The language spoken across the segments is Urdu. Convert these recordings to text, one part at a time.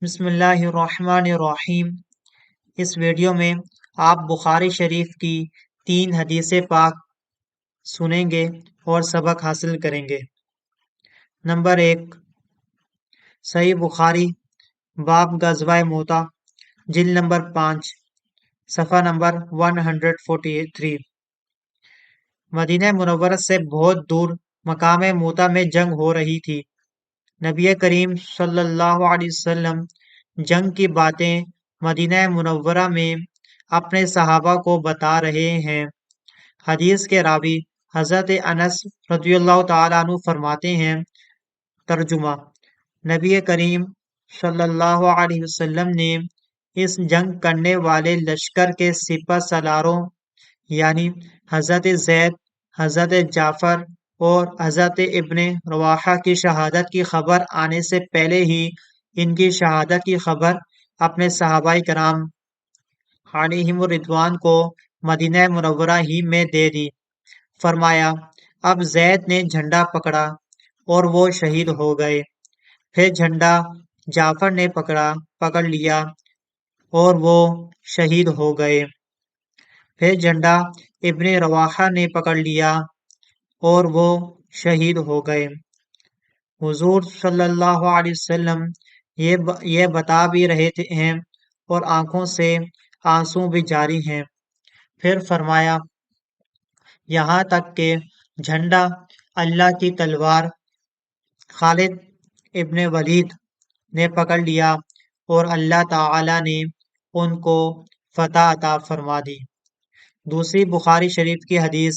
بسم اللہ الرحمن الرحیم۔ اس ویڈیو میں آپ بخاری شریف کی 3 حدیث پاک سنیں گے اور سبق حاصل کریں گے۔ نمبر 1، صحیح بخاری باب غزوہ موتا، جلد نمبر 5، صفحہ نمبر 143۔ مدینہ منورہ سے بہت دور مقام موتا میں جنگ ہو رہی تھی۔ نبی کریم صلی اللہ علیہ وسلم جنگ کی باتیں مدینہ منورہ میں اپنے صحابہ کو بتا رہے ہیں۔ حدیث کے راوی حضرت انس رضی اللہ تعالیٰ عنہ فرماتے ہیں، ترجمہ: نبی کریم صلی اللہ علیہ وسلم نے اس جنگ کرنے والے لشکر کے سپہ سالاروں یعنی حضرت زید، حضرت جعفر اور حضرت ابن رواحہ کی شہادت کی خبر آنے سے پہلے ہی ان کی شہادت کی خبر اپنے صحابہ کرام علیہم الرضوان کو مدینہ منورہ ہی میں دے دی۔ فرمایا، اب زید نے جھنڈا پکڑا اور وہ شہید ہو گئے، پھر جھنڈا جعفر نے پکڑ لیا اور وہ شہید ہو گئے، پھر جھنڈا ابن رواحہ نے پکڑ لیا اور وہ شہید ہو گئے۔ حضور صلی اللہ علیہ وسلم یہ بتا بھی رہے ہیں اور آنکھوں سے آنسو بھی جاری ہیں۔ پھر فرمایا، یہاں تک کہ جھنڈا اللہ کی تلوار خالد ابن ولید نے پکڑ لیا اور اللہ تعالی نے ان کو فتح عطا فرما دی۔ دوسری بخاری شریف کی حدیث،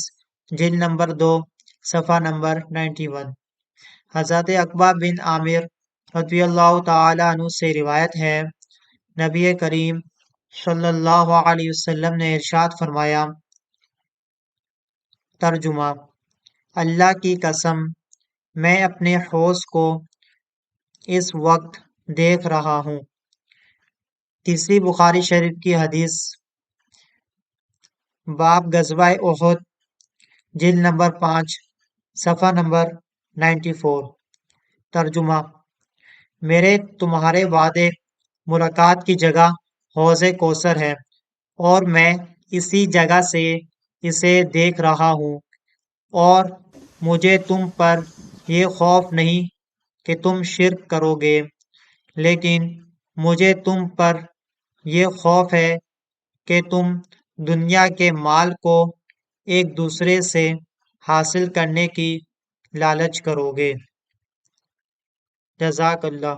جلد نمبر 2، صفحہ نمبر 91۔ حضرت عقبہ بن عامر رضی اللہ تعالی عنہ سے روایت ہے، نبی کریم صلی اللہ علیہ وسلم نے ارشاد فرمایا، ترجمہ: اللہ کی قسم، میں اپنے حوض کو اس وقت دیکھ رہا ہوں۔ تیسری بخاری شریف کی حدیث، باب غزوہ احد، جلد نمبر 5، صفحہ نمبر 94۔ ترجمہ: میرے تمہارے وعدے ملاقات کی جگہ حوض کوثر ہے اور میں اسی جگہ سے اسے دیکھ رہا ہوں، اور مجھے تم پر یہ خوف نہیں کہ تم شرک کرو گے، لیکن مجھے تم پر یہ خوف ہے کہ تم دنیا کے مال کو ایک دوسرے سے حاصل کرنے کی لالچ کرو گے۔ جزاک اللہ۔